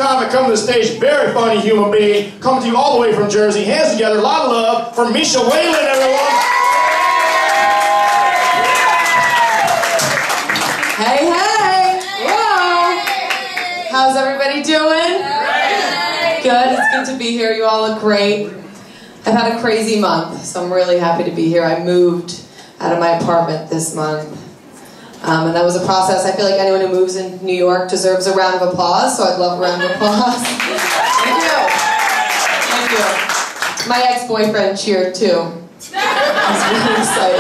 comic coming to the stage, very funny human being, coming to you all the way from Jersey. Hands together, a lot of love for Misha Whalen, everyone. Hey, hey! Hello! How's everybody doing? Good, it's good to be here. You all look great. I've had a crazy month, so I'm really happy to be here. I moved out of my apartment this month. And that was a process. I feel like anyone who moves in New York deserves a round of applause, so I'd love a round of applause. Thank you. Thank you. My ex-boyfriend cheered too. I was really excited.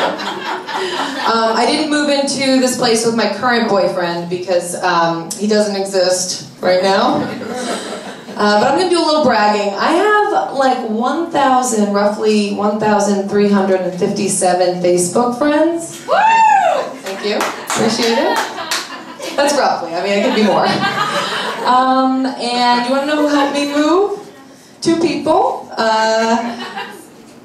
I didn't move into this place with my current boyfriend because he doesn't exist right now. But I'm going to do a little bragging. I have like roughly 1,357 Facebook friends. Woo! Thank you. Appreciate it. That's roughly. I mean, it could be more. And you want to know who helped me move? 2 people.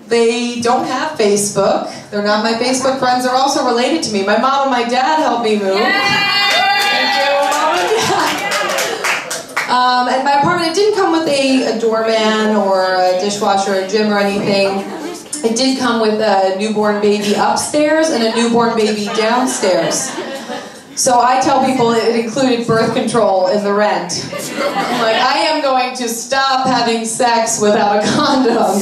They don't have Facebook. They're not my Facebook friends. They're also related to me. My mom and my dad helped me move. Thank you, Mom and Dad. And my apartment, it didn't come with a doorman or a dishwasher or a gym or anything. It did come with a newborn baby upstairs and a newborn baby downstairs. So I tell people it included birth control in the rent. I'm like, I am going to stop having sex without a condom.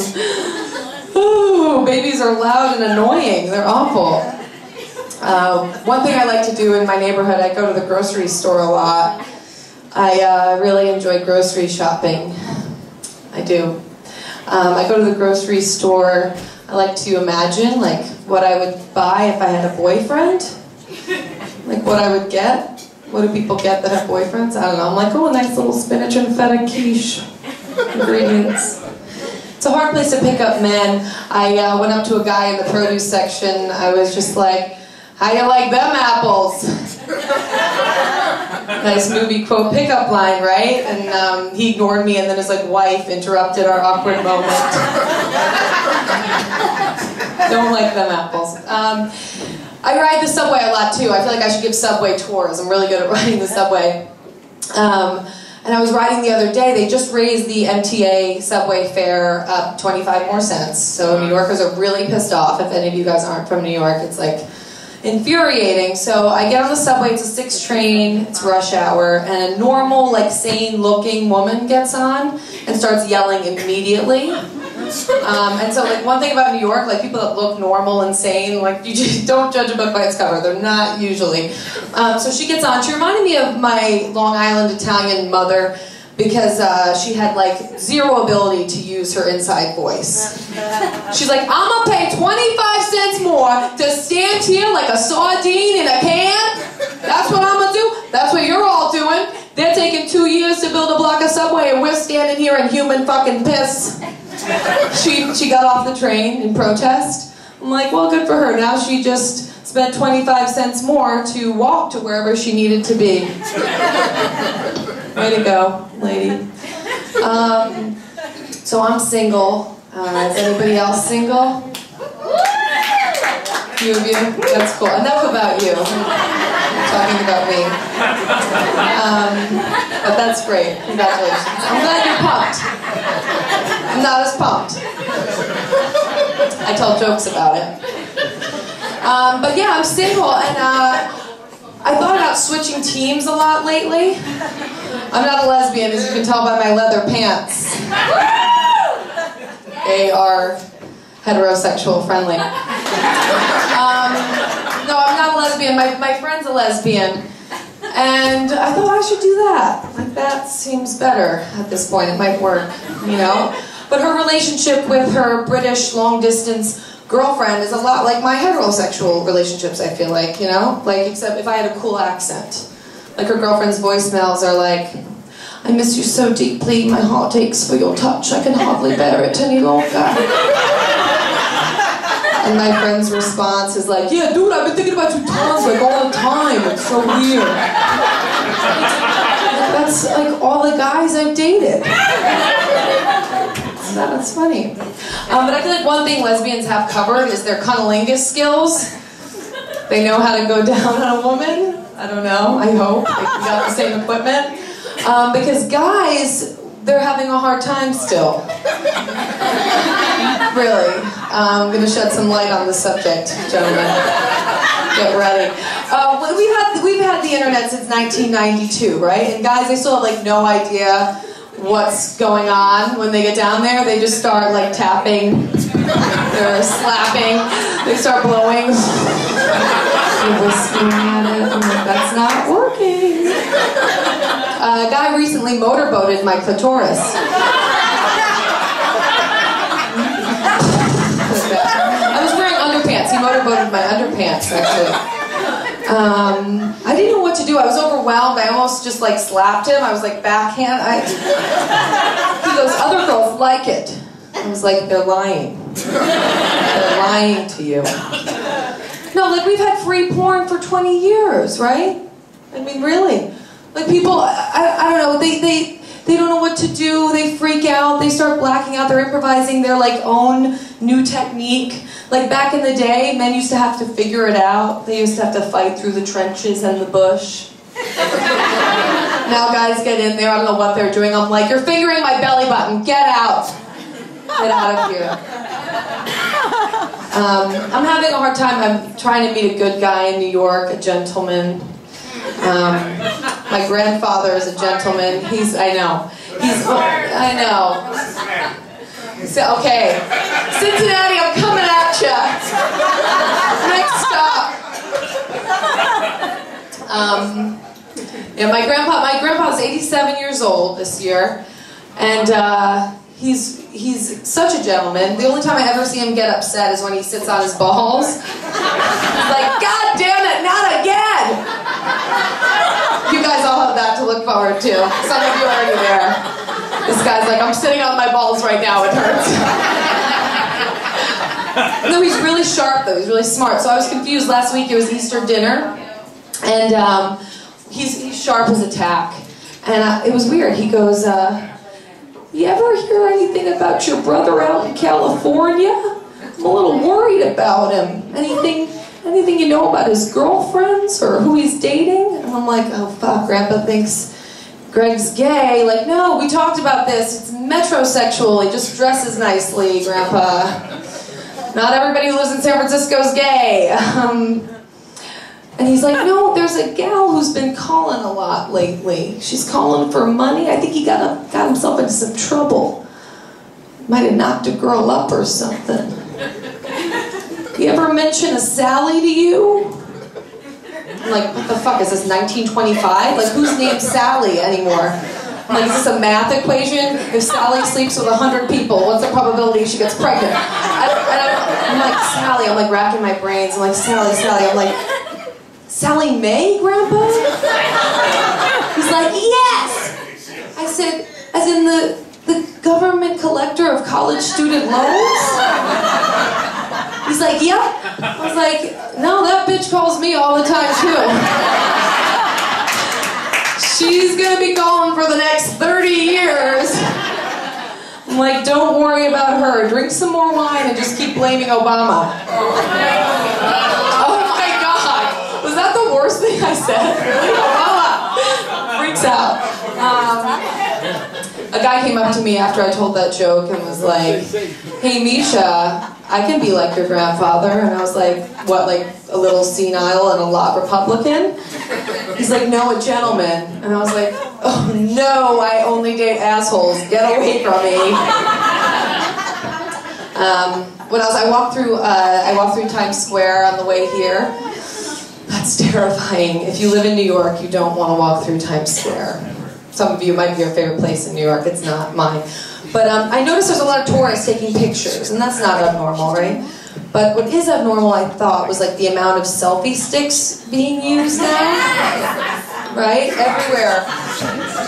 Ooh, babies are loud and annoying. They're awful. One thing I like to do in my neighborhood, I go to the grocery store a lot. I really enjoy grocery shopping. I do. I go to the grocery store. I like to imagine like what I would buy if I had a boyfriend. Like what I would get. What do people get that have boyfriends? I don't know. I'm like, oh, a nice little spinach and feta quiche. Ingredients. It's a hard place to pick up men. I went up to a guy in the produce section. I was just like, how you like them apples? Nice movie quote pickup line, right? And he ignored me, and then his like wife interrupted our awkward moment. Don't like them apples. I ride the subway a lot too. I feel like I should give subway tours. I'm really good at riding the subway. And I was riding the other day. They just raised the MTA subway fare up 25 more cents. So New Yorkers are really pissed off. If any of you guys aren't from New York, it's like infuriating. So I get on the subway, it's a 6 train, it's rush hour, and a normal, like, sane-looking woman gets on and starts yelling immediately. And so, like, one thing about New York, like, people that look normal and sane, like, you just don't judge a book by its cover. They're not usually. So she gets on. She reminded me of my Long Island Italian mother because she had, like, 0 ability to use her inside voice. She's like, I'm gonna pay 25 cents more to stand here like a sardine in a can? That's what I'm gonna do? That's what you're all doing. They're taking 2 years to build a block of subway and we're standing here in human fucking piss. She got off the train in protest. I'm like, well, good for her. Now she just spent 25 cents more to walk to wherever she needed to be. Way to go, lady. So I'm single. Is anybody else single? A few of you? That's cool. Enough about you. I'm talking about me. But that's great. Congratulations. I'm glad you're pumped. I'm not as pumped. I tell jokes about it. But yeah, I'm single, and I thought about switching teams a lot lately. I'm not a lesbian, as you can tell by my leather pants. They are heterosexual friendly. No, I'm not a lesbian. My friend's a lesbian. And I thought I should do that. Like, that seems better at this point. It might work, you know? But her relationship with her British long-distance girlfriend is a lot like my heterosexual relationships, I feel like, you know? Like, except if I had a cool accent. Like, her girlfriend's voicemails are like, I miss you so deeply, my heart aches for your touch, I can hardly bear it any longer. And my friend's response is like, yeah, dude, I've been thinking about you tons, like, all the time, it's so weird. That's, like, all the guys I've dated. That's funny. But I feel like one thing lesbians have covered is their cunnilingus skills. They know how to go down on a woman. I don't know, I hope. Like, we got the same equipment. Because guys, they're having a hard time still. Really. I'm going to shed some light on this subject, gentlemen. Get ready. We've had the internet since 1992, right? And guys, they still have like no idea what's going on when they get down there. They just start like tapping, they're slapping, they start blowing. You're whispering at it. I'm like, that's not working. A guy recently motorboated my clitoris. I was wearing underpants. He motorboated my underpants, actually. I didn't know what to do. I was overwhelmed. I almost just like slapped him. I was like backhand. He goes, other girls like it. I was like, they're lying. They're lying to you. No, like we've had free porn for 20 years, right? I mean, really. Like people, I don't know, they don't know what to do, they freak out, they start blacking out, they're improvising their like own new technique. Like back in the day, men used to have to figure it out. They used to have to fight through the trenches and the bush. Now guys get in there, I don't know what they're doing. I'm like, you're fingering my belly button, get out. Get out of here. I'm having a hard time. I'm trying to meet a good guy in New York, a gentleman. My grandfather is a gentleman. I know. So, okay. Cincinnati, I'm coming at ya. Next stop. Yeah, my grandpa's 87 years old this year, and he's such a gentleman. The only time I ever see him get upset is when he sits on his balls. He's like, God damn it, not again! You guys all have that to look forward to. Some of you are already there. This guy's like, I'm sitting on my balls right now, it hurts. No, he's really sharp though, he's really smart. So I was confused. Last week it was Easter dinner, and he's sharp as a tack. And it was weird. He goes, you ever hear anything about your brother out in California? I'm a little worried about him. Anything you know about his girlfriends or who he's dating? And I'm like, oh fuck, Grandpa thinks Greg's gay. Like, no, we talked about this. It's metrosexual. He just dresses nicely, Grandpa. Not everybody who lives in San Francisco is gay. And he's like, no, there's a gal who's been calling a lot lately. She's calling for money. I think he got himself into some trouble. Might have knocked a girl up or something. You ever mention a Sally to you? I'm like, what the fuck, is this 1925? Like, who's named Sally anymore? I'm like, is this a math equation? If Sally sleeps with 100 people, what's the probability she gets pregnant? I'm like, Sally, I'm like racking my brains. I'm like, Sally. I'm like, Sally Mae, Grandpa? He's like, yes! I said, as in the government collector of college student loans? He's like, yep. I was like, no, that bitch calls me all the time, too. She's gonna be calling for the next 30 years. I'm like, don't worry about her. Drink some more wine and just keep blaming Obama. Oh my God. Was that the worst thing I said? Obama. Freaks out. A guy came up to me after I told that joke and was like, hey Misha, I can be like your grandfather. And I was like, what, like a little senile and a lot Republican? He's like, no, a gentleman. And I was like, oh no, I only date assholes. Get away from me. What else? I walked through Times Square on the way here. That's terrifying. If you live in New York, you don't want to walk through Times Square. Some of you might be your favorite place in New York. It's not mine. But I noticed there's a lot of tourists taking pictures, and that's not abnormal, right? But what is abnormal, I thought, was like the amount of selfie sticks being used now. Right? Everywhere.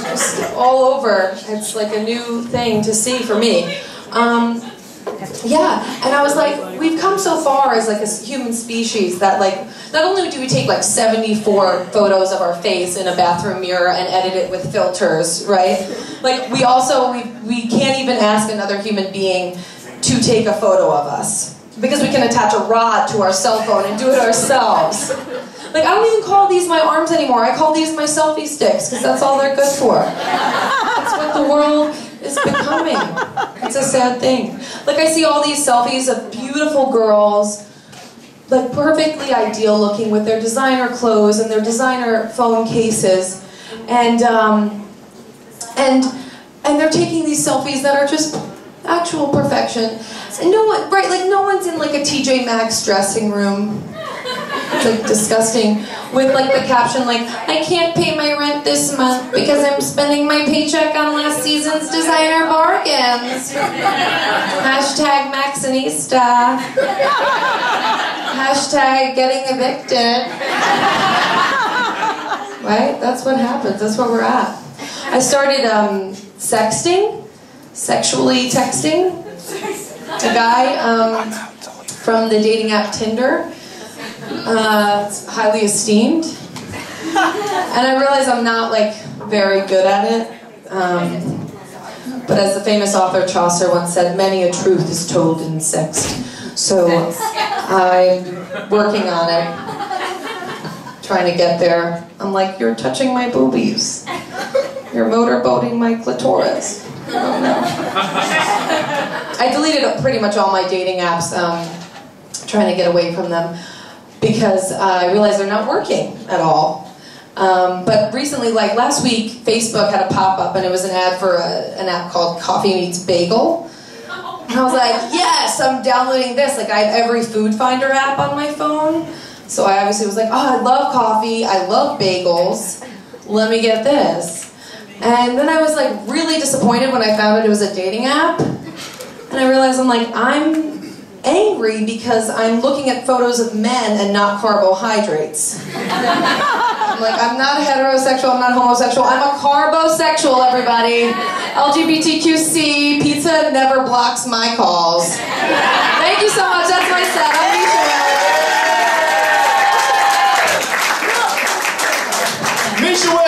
Just all over. It's like a new thing to see for me. Yeah, and I was like, we've come so far as like a human species that like, not only do we take like 74 photos of our face in a bathroom mirror and edit it with filters, right? Like we can't even ask another human being to take a photo of us because we can attach a rod to our cell phone and do it ourselves. Like, I don't even call these my arms anymore. I call these my selfie sticks, because that's all they're good for. That's what the world is becoming. It's a sad thing. Like, I see all these selfies of beautiful girls, like perfectly ideal looking with their designer clothes and their designer phone cases, and they're taking these selfies that are just actual perfection. And no one, right, like no one's in like a TJ Maxx dressing room. It's like disgusting. With like the caption like, I can't pay my rent this month because I'm spending my paycheck on last season's designer bargains. Hashtag Maxinista. Hashtag getting evicted. Right? That's what happens. That's where we're at. I started sexually texting a guy from the dating app Tinder. It's highly esteemed. And I realize I'm not like very good at it. But as the famous author Chaucer once said, many a truth is told in sex. So I'm working on it. Trying to get there. I'm like, you're touching my boobies. You're motorboating my clitoris. I don't know. I deleted pretty much all my dating apps, trying to get away from them, because I realized they're not working at all. But recently, like last week, Facebook had a pop-up, and it was an ad for an app called Coffee Meets Bagel. And I was like, yes, I'm downloading this. Like, I have every food finder app on my phone. So I obviously was like, oh, I love coffee, I love bagels, let me get this. And then I was like really disappointed when I found out it was a dating app. And I realized I'm angry because I'm looking at photos of men and not carbohydrates. I'm like, I'm not heterosexual, I'm not homosexual, I'm a carbosexual, everybody. LGBTQC, pizza never blocks my calls. Thank you so much, that's my set. I'm Misha Whalen. Misha Whalen.